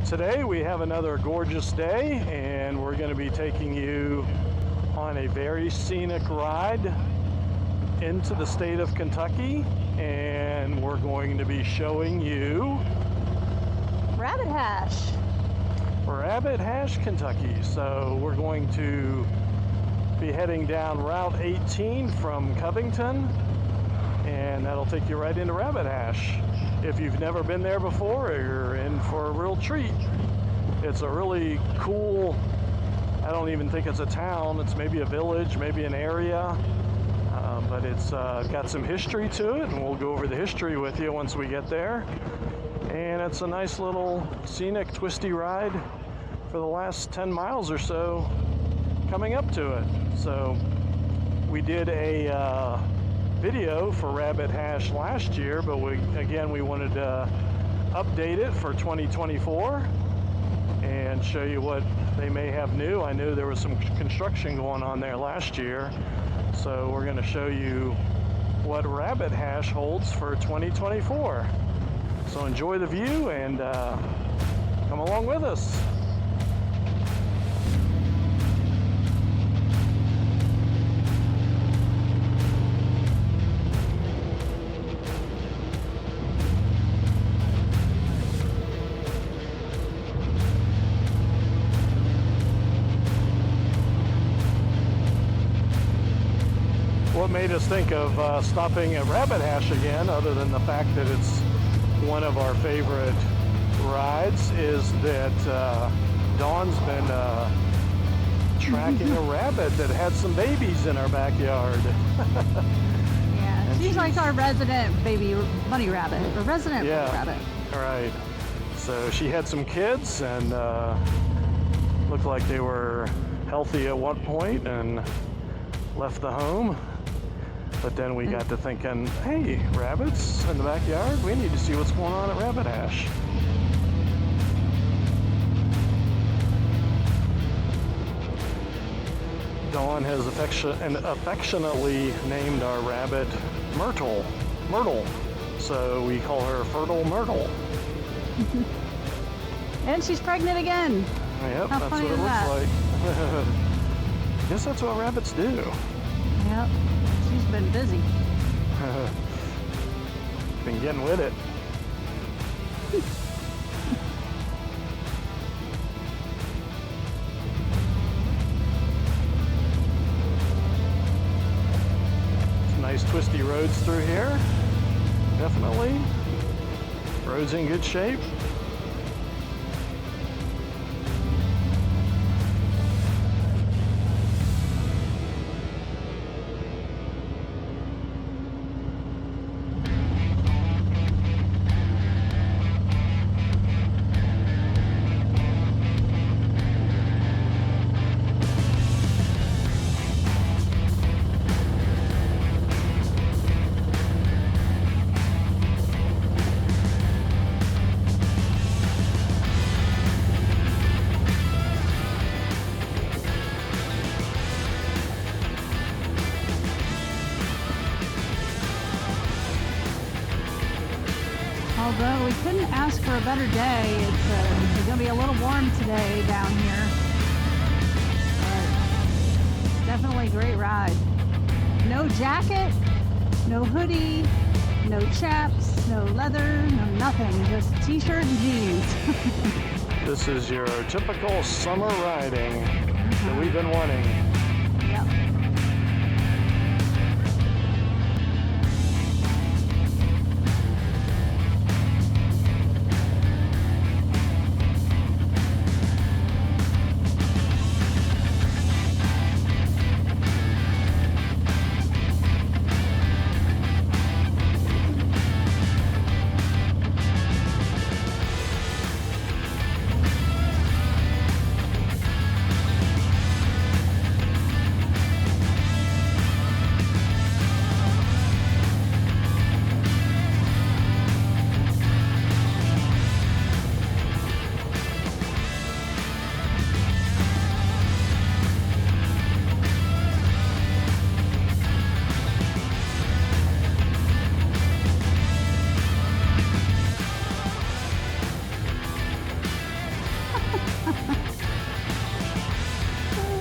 Today we have another gorgeous day, and we're going to be taking you on a very scenic ride into the state of Kentucky, and we're going to be showing you Rabbit Hash, Kentucky. So we're going to be heading down Route 18 from Covington, and that'll take you right into Rabbit Hash. If you've never been there before, you're in for a real treat. It's a really cool, I don't even think it's a town, it's maybe a village, maybe an area, but it's got some history to it, and we'll go over the history with you once we get there. And it's a nice little scenic, twisty ride for the last 10 miles or so coming up to it. So we did a video for Rabbit Hash last year, but we wanted to update it for 2024 and show you what they may have new. I knew there was some construction going on there last year, so we're going to show you what Rabbit Hash holds for 2024. So enjoy the view and come along with us. What made us think of stopping at Rabbit Hash again, other than the fact that it's one of our favorite rides, is that Dawn's been tracking a rabbit that had some babies in our backyard. Yeah, she's like our resident baby bunny rabbit, or resident rabbit. Right. So she had some kids, and looked like they were healthy at one point and left the home. But then we got to thinking, hey, rabbits in the backyard? We need to see what's going on at Rabbit Hash. Dawn has affectionately named our rabbit Myrtle. So we call her Fertile Myrtle. And she's pregnant again. Yep, How that's funny what it is looks that? like. Guess that's what rabbits do. Yep. She's been busy. Been getting with it. Some nice twisty roads through here. Definitely. Roads in good shape. Although we couldn't ask for a better day, it's going to be a little warm today down here. But definitely a great ride. No jacket, no hoodie, no chaps, no leather, no nothing. Just t-shirt and jeans. This is your typical summer riding that we've been wanting. Yep.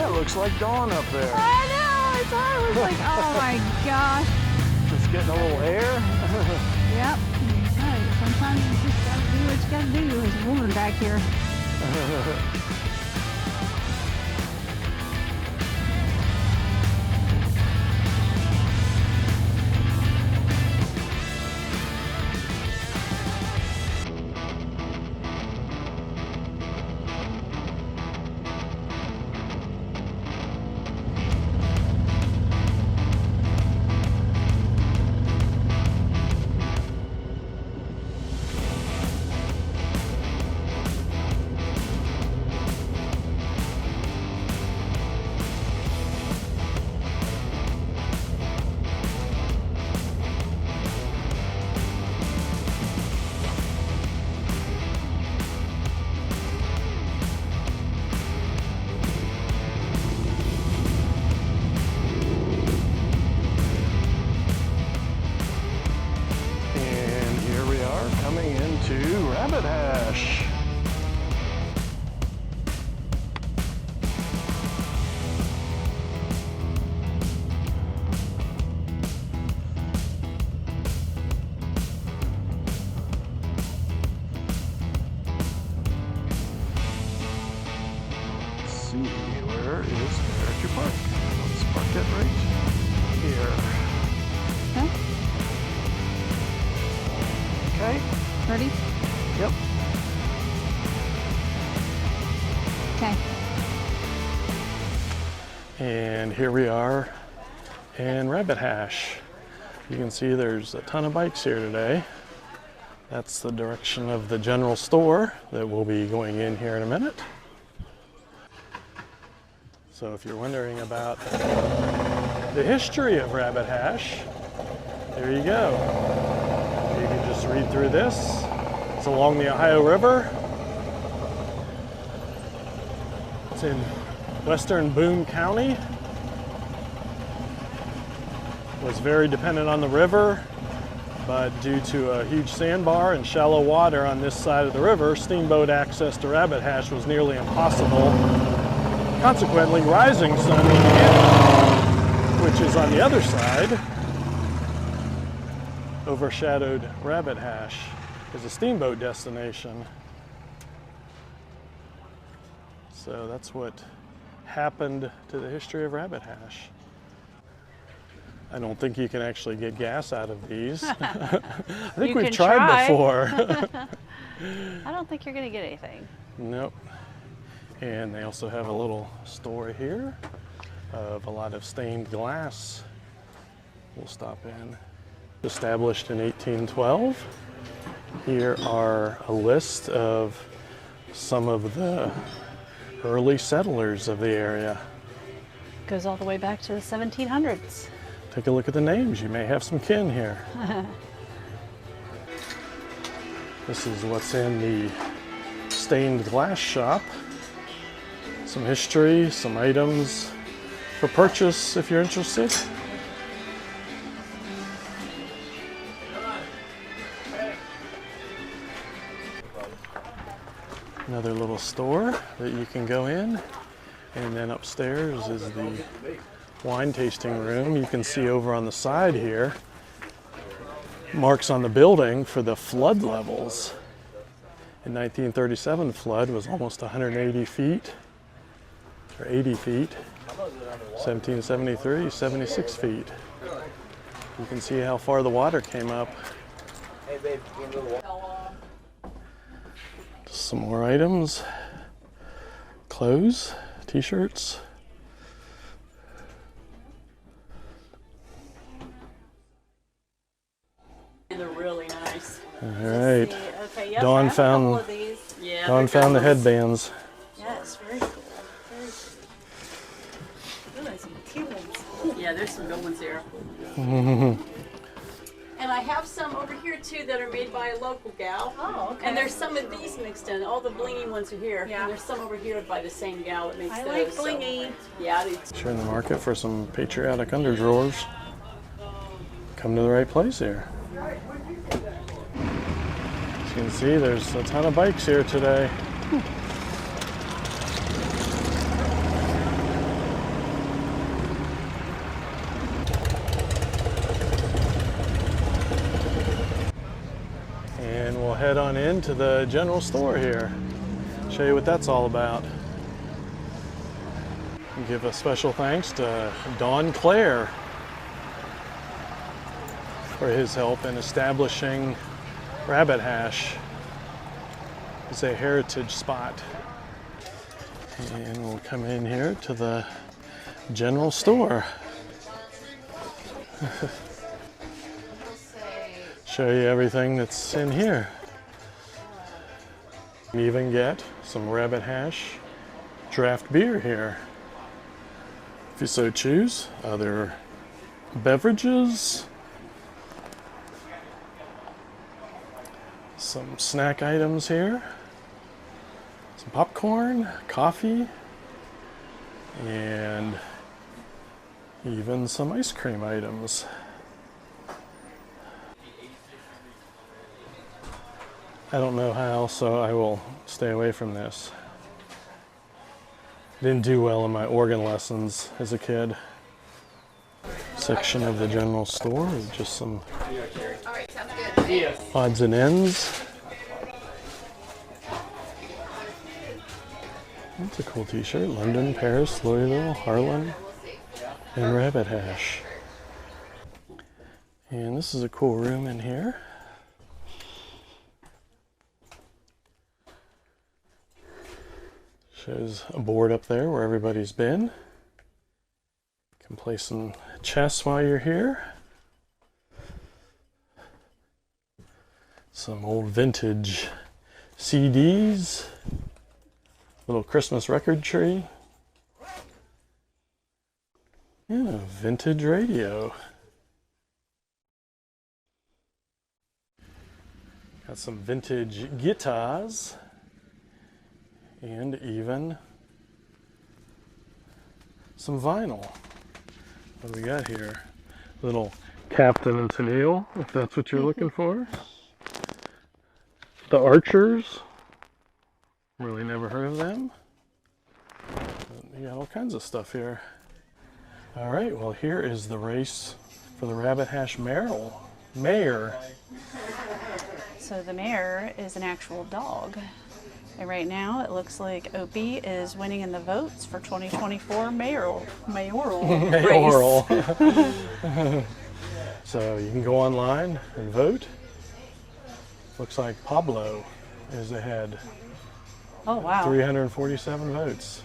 That looks like dawn up there. I know, I was like, oh my gosh. Just getting a little air. Yep. Right. Sometimes you just gotta do what you gotta do. There's a woman back here. Rabbit hash. Let's see, where is Character Park? Let's park it right here. Okay. Okay. Ready? Yep. Okay. And here we are in Rabbit Hash. You can see there's a ton of bikes here today. That's the direction of the general store that we'll be going in here in a minute. So if you're wondering about the history of Rabbit Hash, there you go. You can just read through this. It's along the Ohio River. It's in western Boone County. Was very dependent on the river, but due to a huge sandbar and shallow water on this side of the river, steamboat access to Rabbit Hash was nearly impossible. Consequently, Rising Sun, Indiana, which is on the other side, overshadowed Rabbit Hash as a steamboat destination. So that's what happened to the history of Rabbit Hash. I don't think you can actually get gas out of these. I think we've tried before. I don't think you're going to get anything. Nope. And they also have a little store here of a lot of stained glass. We'll stop in. Established in 1812. Here are a list of some of the early settlers of the area. Goes all the way back to the 1700s. Take a look at the names. You may have some kin here. This is what's in the stained glass shop. Some history, some items for purchase if you're interested. Another little store that you can go in. And then upstairs is the wine tasting room. You can see over on the side here marks on the building for the flood levels. In 1937, the flood was almost 180 feet, or 80 feet. 1773, 76 feet. You can see how far the water came up. Some more items, clothes, t-shirts. They're really nice. All right. Okay, yep, Dawn I have a found couple of these. Yeah, Dawn they're found the good ones. headbands. Yes, very cool. Very cool. Ooh, there's some cute ones. Yeah, there's some good ones here. And I have some over here too that are made by a local gal. Oh, okay. And there's some of these mixed in. All the blingy ones are here. Yeah. And there's some over here by the same gal that makes I those. like so- blingy. Yeah, I do. If you're in the market for some patriotic underdrawers, come to the right place here. As you can see, there's a ton of bikes here today. head on into the general store here. Show you what that's all about. And give a special thanks to Don Clare for his help in establishing Rabbit Hash as a heritage spot. And we'll come in here to the general store. Show you everything that's in here. You can even get some Rabbit Hash draft beer here, if you so choose. Other beverages, some snack items here, some popcorn, coffee, and even some ice cream items. I don't know how, so I will stay away from this. Didn't do well in my organ lessons as a kid. Section of the general store with just some odds and ends. That's a cool t-shirt. London, Paris, Louisville, Harlem, and Rabbit Hash. And this is a cool room in here. Shows a board up there where everybody's been. You can play some chess while you're here. Some old vintage CDs. Little Christmas record tree. And a vintage radio. Got some vintage guitars. And even some vinyl. What do we got here? Little Captain and Tennille, if that's what you're looking for. The Archers. Really never heard of them. You got all kinds of stuff here. All right, well, here is the race for the Rabbit Hash mayor. So the mayor is an actual dog. And right now it looks like Opie is winning in the votes for 2024 mayoral Mayoral. So you can go online and vote. Looks like Pablo is ahead. Oh wow. 347 votes.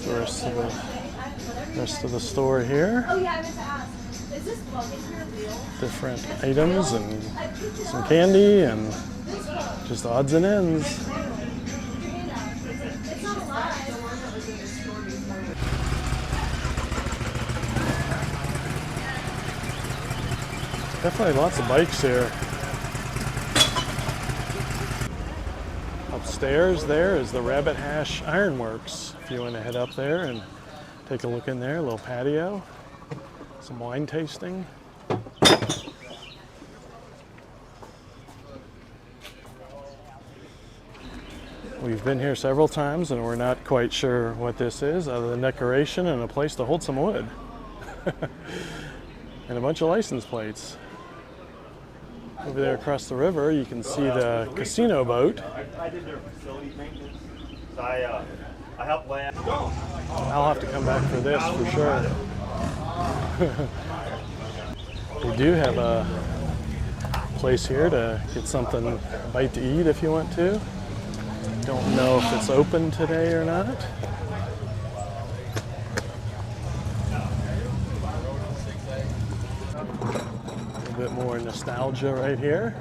The rest of the store here. Oh yeah, I meant to ask. Is this plug in here real? Different items and some candy and just odds and ends. It's not alive. Definitely lots of bikes here. Upstairs there is the Rabbit Hash Ironworks. If you want to head up there and take a look in there, a little patio, some wine tasting. We've been here several times and we're not quite sure what this is other than decoration and a place to hold some wood. And a bunch of license plates. Over there across the river you can see the casino boat. I did their facilities maintenance. So I helped land. I'll have to come back for this for sure. We do have a place here to get something, a bite to eat if you want to. Don't know if it's open today or not. A bit more nostalgia right here.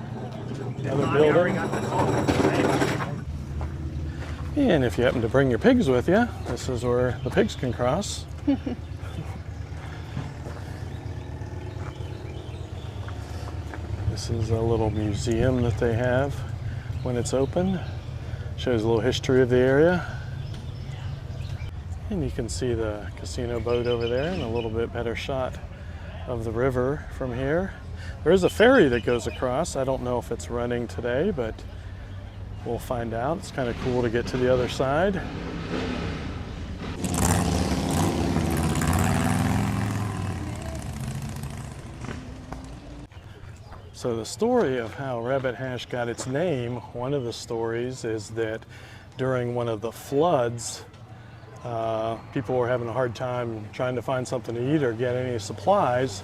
Another building. And if you happen to bring your pigs with you, this is where the pigs can cross. This is a little museum that they have when it's open. Shows a little history of the area. And you can see the casino boat over there and a little bit better shot of the river from here. There is a ferry that goes across. I don't know if it's running today, but we'll find out. It's kind of cool to get to the other side. So the story of how Rabbit Hash got its name, one of the stories is that during one of the floods, people were having a hard time trying to find something to eat or get any supplies,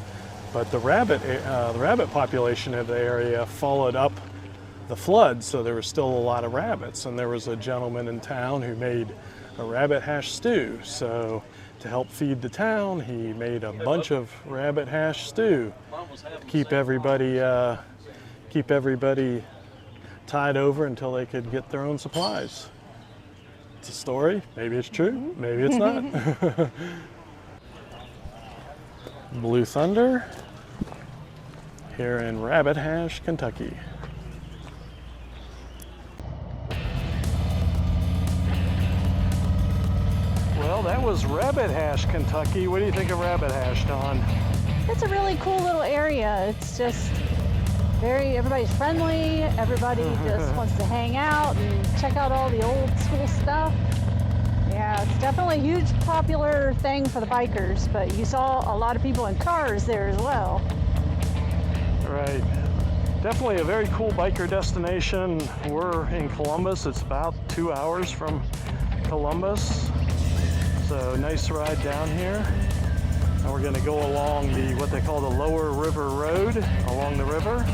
but the rabbit population of the area followed up the flood, so there was still a lot of rabbits, and there was a gentleman in town who made a rabbit hash stew. So to help feed the town, he made a bunch of rabbit hash stew to keep everybody tied over until they could get their own supplies. It's a story. Maybe it's true. Maybe it's not. Blue Thunder here in Rabbit Hash, Kentucky. Well, that was Rabbit Hash, Kentucky. What do you think of Rabbit Hash, Dawn? It's a really cool little area. It's just everybody's friendly. Everybody just wants to hang out and check out all the old school stuff. Yeah, it's definitely a huge popular thing for the bikers, but you saw a lot of people in cars there as well. Right. Definitely a very cool biker destination. We're in Columbus. It's about 2 hours from Columbus. So nice ride down here. And we're going to go along what they call the Lower River Road along the river.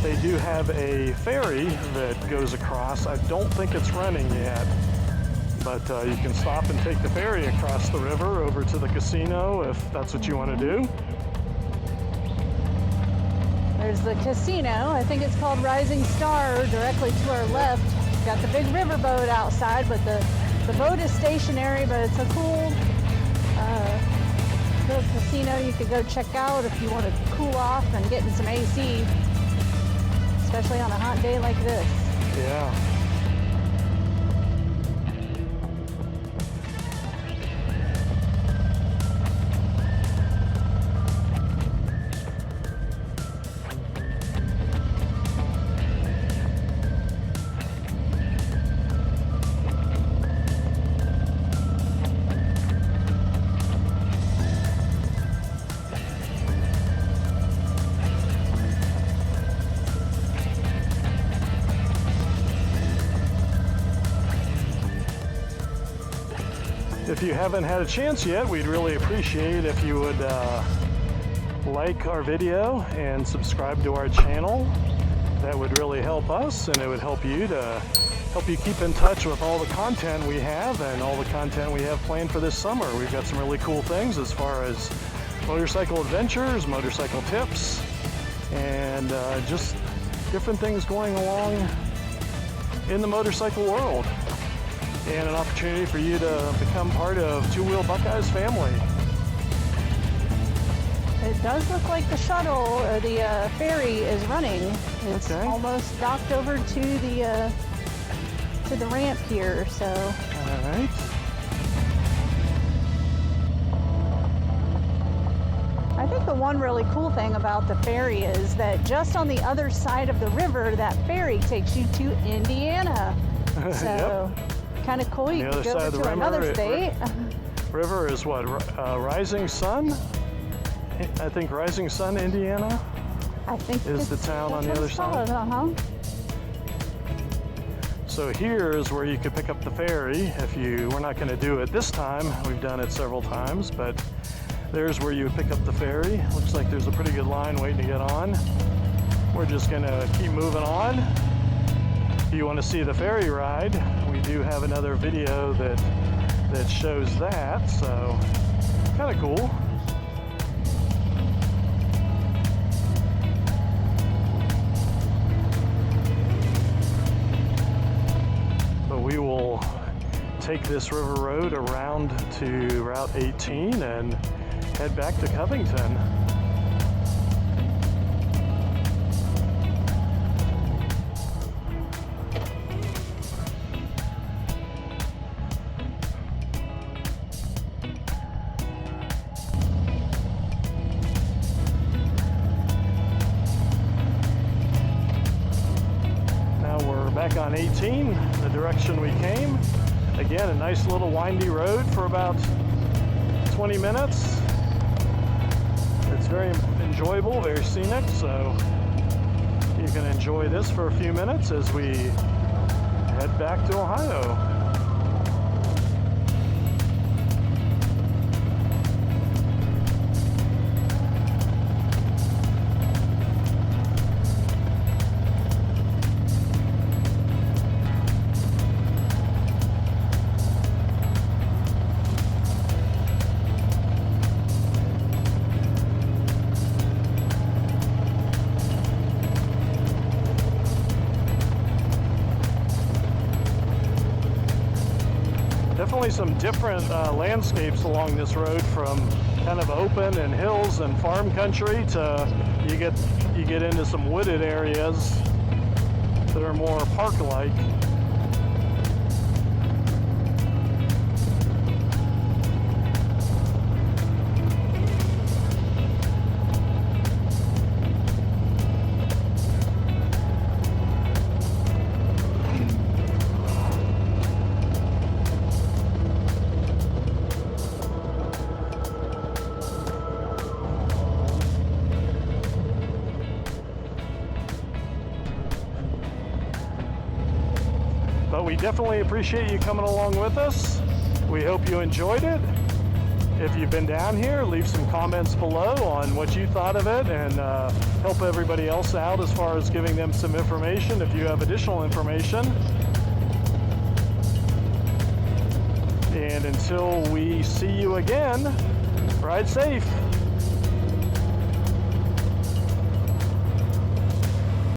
They do have a ferry that goes across. I don't think it's running yet, but you can stop and take the ferry across the river over to the casino if that's what you want to do. There's the casino. I think it's called Rising Star directly to our left. Got the big river boat outside, but the boat is stationary, but it's a cool little casino you could go check out if you want to cool off and get in some AC, especially on a hot day like this. Yeah. If you haven't had a chance yet, we'd really appreciate if you would like our video and subscribe to our channel. That would really help us, and it would help you keep in touch with all the content we have and all the content we have planned for this summer. We've got some really cool things as far as motorcycle adventures, motorcycle tips, and just different things going along in the motorcycle world. And an opportunity for you to become part of Two Wheel Buckeyes family. It does look like the shuttle or the ferry is running. It's almost docked over to the ramp here. So. All right. I think the one really cool thing about the ferry is that just on the other side of the river, that ferry takes you to Indiana. So. Yep. Kind of cool. You can go over to another state. River is what? Rising Sun? I think Rising Sun, Indiana. I think is the town on the other side. So here's where you could pick up the ferry. We're not going to do it this time. We've done it several times, but there's where you would pick up the ferry. Looks like there's a pretty good line waiting to get on. We're just going to keep moving on. If you want to see the ferry ride, we do have another video that shows that, so kind of cool. But we will take this river road around to Route 18 and head back to Covington. Back on 18, the direction we came. Again, a nice little windy road for about 20 minutes. It's very enjoyable, very scenic, so going to enjoy this for a few minutes as we head back to Ohio. Definitely some different landscapes along this road, from kind of open and hills and farm country to you get into some wooded areas that are more park-like. But we definitely appreciate you coming along with us. We hope you enjoyed it. If you've been down here, leave some comments below on what you thought of it, and help everybody else out as far as giving them some information if you have additional information. And until we see you again, ride safe.